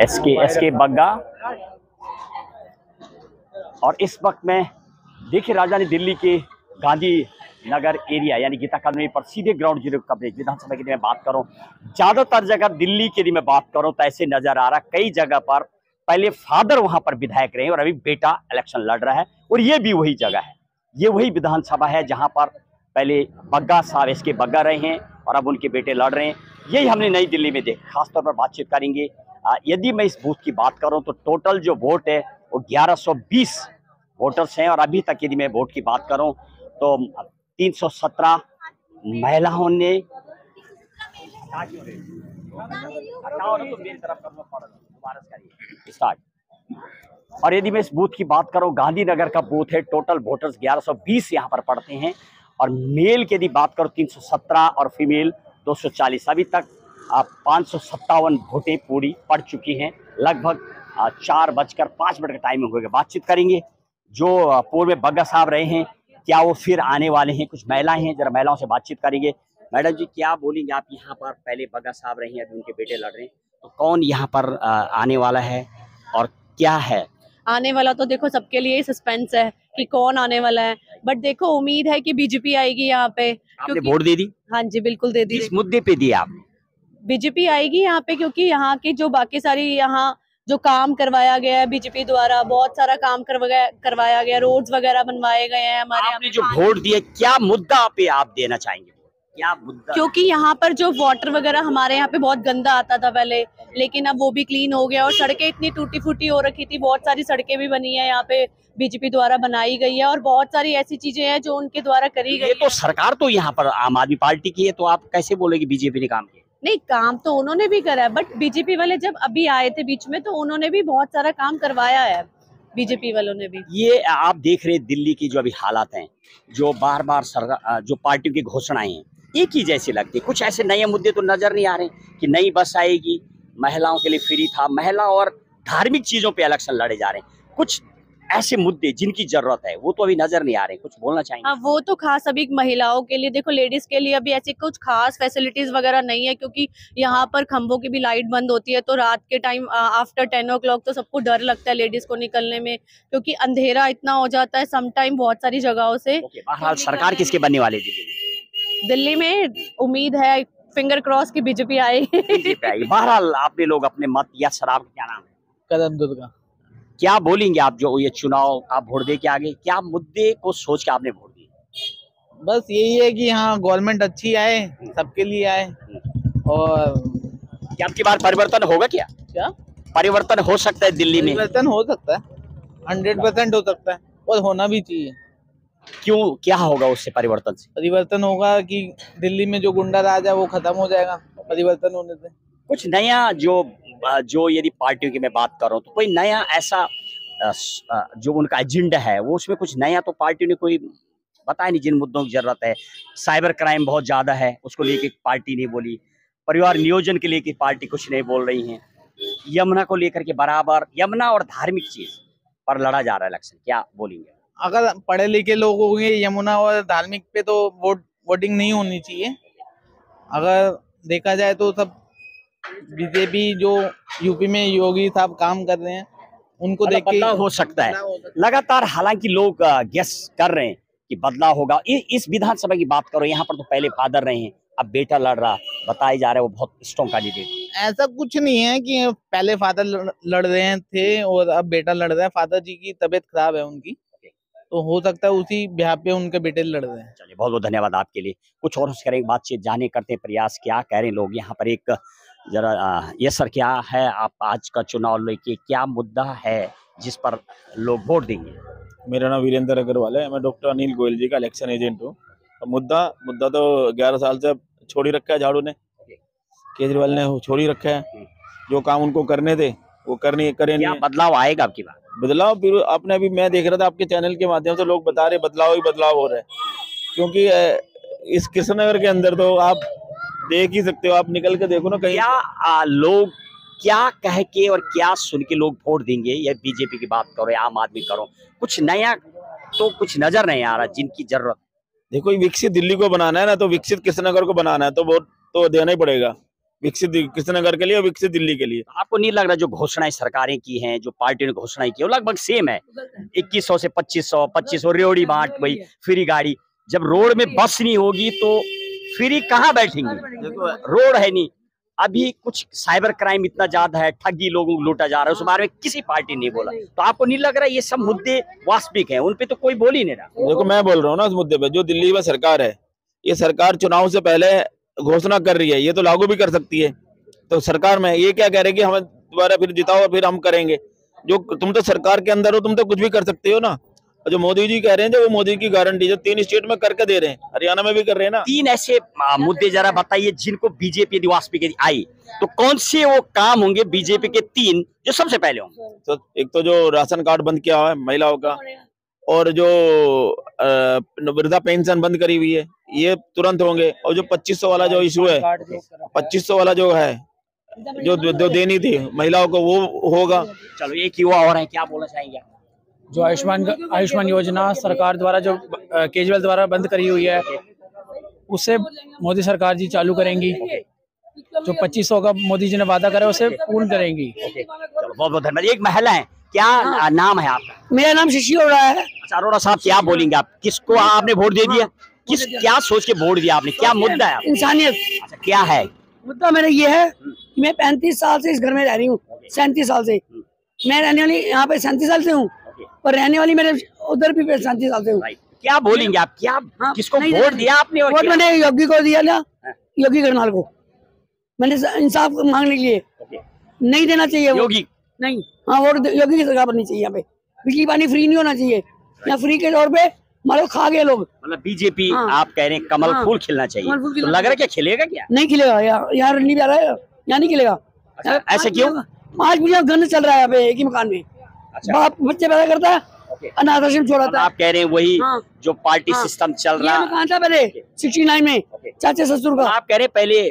SK Bagga. और इस वक्त में देखिए राजधानी दिल्ली के गांधी नगर एरिया यानी गीता कॉलोनी पर सीधे ग्राउंड जीरो कवरेज विधानसभा की मैं बात करूं, ज्यादातर जगह दिल्ली की यदि मैं बात करूं तो ऐसे नजर आ रहा कई जगह पर पहले फादर वहां पर विधायक रहे और अभी बेटा इलेक्शन लड़ रहा है। और ये भी वही जगह है, ये वही विधानसभा है जहां पर पहले बग्गा साहब एसके बग्गा रहे हैं और अब उनके बेटे लड़ रहे हैं। यही हमने नई दिल्ली में देखा। खासतौर पर बातचीत करेंगे। यदि मैं इस बूथ की बात करूं तो टोटल जो वोट है वो 1120 वोटर्स हैं और अभी तक यदि मैं वोट की बात करूं तो 317 महिलाओं ने स्टार्ट। और यदि मैं इस बूथ की बात करूं, गांधीनगर का बूथ है, टोटल वोटर्स 1120 यहाँ पर पड़ते हैं और मेल की यदि बात करो 317 और फीमेल 240। अभी तक 557 वोटें पूरी पड़ चुकी हैं। लगभग 4:05 का टाइमिंग हो गया। बातचीत करेंगे जो पूर्व में बग्गा साहब रहे हैं, क्या वो फिर आने वाले हैं। कुछ महिलाएं हैं, जरा महिलाओं से बातचीत करेंगे। मैडम जी क्या बोलेंगे आप, यहाँ पर पहले बग्गा साहब रहे हैं, अभी उनके बेटे लड़ रहे हैं, तो कौन यहाँ पर आने वाला है और क्या है आने वाला? तो देखो सबके लिए सस्पेंस है कि कौन आने वाला है, बट देखो उम्मीद है कि बीजेपी आएगी यहाँ पे। आपने वोट दे दी? हाँ जी बिल्कुल दे दी। इस मुद्दे पे दिया आपने? बीजेपी आएगी यहाँ पे क्योंकि यहाँ की जो बाकी सारी यहाँ जो काम करवाया गया है बीजेपी द्वारा, बहुत सारा काम करवाया गया, रोड्स वगैरह बनवाए गए हैं हमारे। आपने जो वोट दिया क्या मुद्दा पे आप देना चाहेंगे? क्या मुद्दा? क्योंकि यहाँ पर जो वाटर वगैरह हमारे यहाँ पे बहुत गंदा आता था पहले, लेकिन अब वो भी क्लीन हो गया और सड़कें इतनी टूटी फूटी हो रखी थी, बहुत सारी सड़कें भी बनी है यहाँ पे, बीजेपी द्वारा बनाई गई है और बहुत सारी ऐसी चीजें हैं जो उनके द्वारा करी गई। ये तो सरकार तो यहाँ पर आम आदमी पार्टी की है, तो आप कैसे बोलेगी बीजेपी ने काम किया? नहीं, काम तो उन्होंने भी करा है, बट बीजेपी वाले जब अभी आए थे बीच में तो उन्होंने भी बहुत सारा काम करवाया है, बीजेपी वालों ने भी। ये आप देख रहे हैं दिल्ली की जो अभी हालात हैं, जो बार बार सरकार जो पार्टियों की घोषणाएं हैं एक ही जैसी लगती है। कुछ ऐसे नए मुद्दे तो नजर नहीं आ रहे कि नई बस आएगी, महिलाओं के लिए फ्री था, महिला और धार्मिक चीजों पे इलेक्शन लड़े जा रहे हैं। कुछ ऐसे मुद्दे जिनकी जरूरत है वो तो अभी नजर नहीं आ रहे। कुछ बोलना चाहेंगे? हाँ, वो तो खास अभी महिलाओं के लिए, देखो लेडीज के लिए अभी ऐसे कुछ खास फैसिलिटीज वगैरह नहीं है, क्योंकि यहाँ पर खंभों की भी लाइट बंद होती है, तो रात के टाइम आफ्टर 10 o'clock तो सबको डर लगता है लेडीज को निकलने में, क्योंकि अंधेरा इतना हो जाता है सम टाइम बहुत सारी जगहों से। बहरहाल सरकार किसके बनने वाली दिल्ली में उम्मीद है, फिंगर क्रॉस की बीजेपी आएगी। बहरहाल आपने लोग अपने मत या शराब, क्या नाम है? कदम दुर्गा। क्या बोलेंगे आप जो ये चुनाव आप वोट दे के आगे, क्या मुद्दे को सोच के आपने वोट दिया? बस यही है कि हाँ गवर्नमेंट अच्छी आए, सबके लिए आए। और क्या आपकी बार परिवर्तन होगा? क्या परिवर्तन हो सकता है दिल्ली में? परिवर्तन हो सकता है, 100% हो सकता है और होना भी चाहिए। क्यों, क्या होगा उससे परिवर्तन से? परिवर्तन होगा कि दिल्ली में जो गुंडा राज है वो खत्म हो जाएगा परिवर्तन होने से। कुछ नया जो यदि पार्टियों की मैं बात कर रहा हूँ तो कोई नया ऐसा जो उनका एजेंडा है वो उसमें कुछ नया तो पार्टी ने कोई बताया नहीं। जिन मुद्दों की जरूरत है, साइबर क्राइम बहुत ज्यादा है, उसको लेके पार्टी नहीं बोली। परिवार नियोजन के लेके पार्टी कुछ नहीं बोल रही है। यमुना को लेकर के बराबर यमुना और धार्मिक चीज पर लड़ा जा रहा है इलेक्शन, क्या बोलेंगे? अगर पढ़े लिखे लोग होंगे यमुना और धार्मिक पे तो वोटिंग नहीं होनी चाहिए। अगर देखा जाए तो सब बीजेपी जो यूपी में योगी साहब काम कर रहे हैं उनको देख के बदलाव हो सकता है लगातार। हालांकि लोग गेस कर रहे हैं कि बदलाव होगा। इस विधानसभा की बात करो, यहाँ पर तो पहले फादर रहे हैं, अब बेटा लड़ रहा, बताया जा रहा है वो बहुत स्ट्रॉन्ग कैंडिडेट। ऐसा कुछ नहीं है कि पहले फादर लड़ रहे थे और अब बेटा लड़ रहा है। फादर जी की तबीयत खराब है उनकी, तो हो सकता है उसी ब्याह पे उनके बेटे लड़ रहे हैं। चलिए बहुत बहुत धन्यवाद आपके लिए। कुछ और करेंगे बातचीत, जाने करते हैं प्रयास क्या कह रहे हैं लोग यहाँ पर। एक जरा ये सर क्या है, आप आज का चुनाव लेके क्या मुद्दा है जिस पर लोग वोट देंगे? मेरा नाम वीरेंद्र अग्रवाल है, मैं डॉक्टर अनिल गोयल जी का इलेक्शन एजेंट हूँ। तो मुद्दा तो 11 साल से छोड़ ही रखा है झाड़ू ने, केजरीवाल ने छोड़ ही रखा है। जो काम उनको करने थे वो करे नहीं। बदलाव आएगा आपकी बात? बदलाव फिर आपने अभी मैं देख रहा था आपके चैनल के माध्यम से लोग बता रहे बदलाव ही बदलाव हो रहा है, क्योंकि इस कृष्णनगर के अंदर तो आप देख ही सकते हो, आप निकल के देखो ना कहीं। क्या लोग क्या कह के और क्या सुन के लोग वोट देंगे? या बीजेपी की बात करो या आम आदमी करो, कुछ नया तो कुछ नजर नहीं आ रहा जिनकी जरूरत। देखो विकसित दिल्ली को बनाना है ना, तो विकसित कृष्णनगर को बनाना है तो वोट तो देना ही पड़ेगा। विकसित कृष्णनगर के लिए और विकसित दिल्ली के लिए। आपको नहीं लग रहा जो घोषणाएं सरकारें की हैं, जो पार्टी ने घोषणाएं की, वो लगभग सेम है? 2100 से 2500, 2500 रेवड़ी बांट, वही फ्री गाड़ी। जब रोड में बस नहीं होगी तो फ्री कहाँ बैठेंगे? रोड है नहीं। अभी कुछ साइबर क्राइम इतना ज्यादा है, ठगी लोगों को लूटा जा रहा है, उस बारे में किसी पार्टी ने नहीं बोला। तो आपको नहीं लग रहा ये सब मुद्दे वास्तविक हैं, उन पे तो कोई बोल ही नहीं रहा? देखो मैं बोल रहा हूँ ना, इस मुद्दे पे जो दिल्ली में सरकार है, ये सरकार चुनाव से पहले घोषणा कर रही है, ये तो लागू भी कर सकती है। तो सरकार में ये क्या कह रहे हैं कि हमें दोबारा फिर जिताओ, फिर हम करेंगे। जो तुम तो सरकार के अंदर हो, तुम तो कुछ भी कर सकते हो ना। और जो मोदी जी कह रहे हैं, जो वो मोदी की गारंटी जो 3 स्टेट में करके दे रहे हैं, हरियाणा में भी कर रहे हैं ना। 3 ऐसे मुद्दे जरा बताइए जिनको बीजेपी यदि वास्तविक यदि आई तो कौन से वो काम होंगे बीजेपी के 3 जो सबसे पहले होंगे? तो एक तो जो राशन कार्ड बंद किया हुआ है महिलाओं का, और जो वृद्धा पेंशन बंद करी हुई है, ये तुरंत होंगे। और जो 2500 वाला जो इशू है, 2500 वाला जो है, जो देनी थी महिलाओं को, वो होगा। चलो एक युवा और है, क्या बोलना चाहेंगे? जो आयुष्मान योजना सरकार द्वारा जो केजरीवाल द्वारा बंद करी हुई है, उसे मोदी सरकार जी चालू करेंगी। जो 2500 का मोदी जी ने वादा करा है उसे पूर्ण करेंगी। चलो बहुत बहुत धन्यवाद। एक महिला है, क्या नाम है आपका? मेरा नाम शशि अरोड़ा है। अच्छा अरोड़ा साहब, क्या बोलेंगे आप? किसको आपने वोट दे दिया? क्या सोच के वोट दिया आपने? क्या मुद्दा है? इंसानियत। अच्छा क्या है मुद्दा मेरा ये है कि मैं 35 साल से इस घर में रह रही हूँ, 37 साल से। मैं रहने वाली यहाँ पे 37 साल से हूँ, और रहने वाली मेरे उधर भी 37 साल से हूँ। क्या बोलेंगे आप? क्या किसको वोट दिया आपने? वोट मैंने योगी को दिया ना, योगी करनाल को। मैंने इंसाफ मांगने के लिए। नहीं देना चाहिए योगी नहीं। हाँ, वोट योगी की सरकार बननी चाहिए। यहाँ पे बिजली पानी फ्री नहीं होना चाहिए। यहाँ फ्री के तौर पे मतलब खा गए लोग। मतलब बीजेपी आप कह रहे हैं कमल फूल खिलना चाहिए, तो लग रहा है क्या खिलेगा? क्या नहीं खिलेगा? यहाँ रंडी भी आ रहा है, यहाँ नहीं खिलेगा। ऐसा क्यों? 5 मिलियन गंद चल रहा है यहाँ पे एक ही मकान में। बाप बच्चे पैदा करता है, अनाथ आश्रम छोड़ाता है। आप कह रहे हैं वही जो पार्टी सिस्टम चल रहा है। मकान था पहले 69 में चाचा ससुर का। आप कह रहे पहले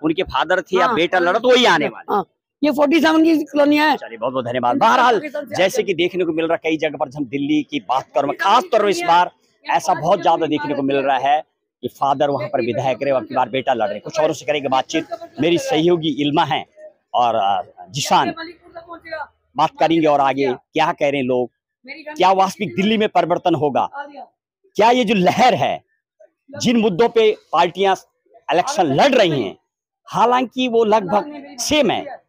उनके फादर थे या बेटा लड़ा, तो वही आने वाला। ये 47 की कॉलोनी है। चलिए बहुत बहुत धन्यवाद। बहरहाल जैसे कि देखने को मिल रहा है कई जगह पर, हम दिल्ली की बात करूँ खास तौर पर इस बार ऐसा बहुत ज्यादा देखने को मिल रहा है कि फादर वहां पर विधायक रहे, अब बार बेटा लड़ रहे। कुछ औरों से करेंगे बातचीत। मेरी सहयोगी इल्मा है और जिशान बात करेंगे और आगे क्या कह रहे हैं लोग, क्या वास्तविक दिल्ली में परिवर्तन होगा? क्या ये जो लहर है, जिन मुद्दों पे पार्टियां इलेक्शन लड़ रही हैं, हालांकि वो लगभग सेम है,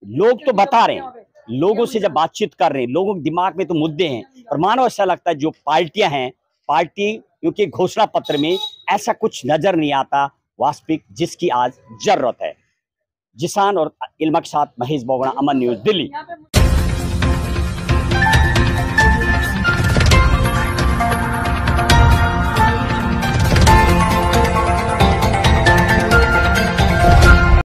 लोग तो बता रहे हैं, लोगों से जब बातचीत कर रहे हैं, लोगों के दिमाग में तो मुद्दे हैं, और मानो ऐसा लगता है जो पार्टियां हैं, पार्टी क्योंकि घोषणा पत्र में ऐसा कुछ नजर नहीं आता वास्तविक जिसकी आज जरूरत है। जिसान और इल्मा के साथ महेश बोगड़ा, अमन न्यूज, दिल्ली।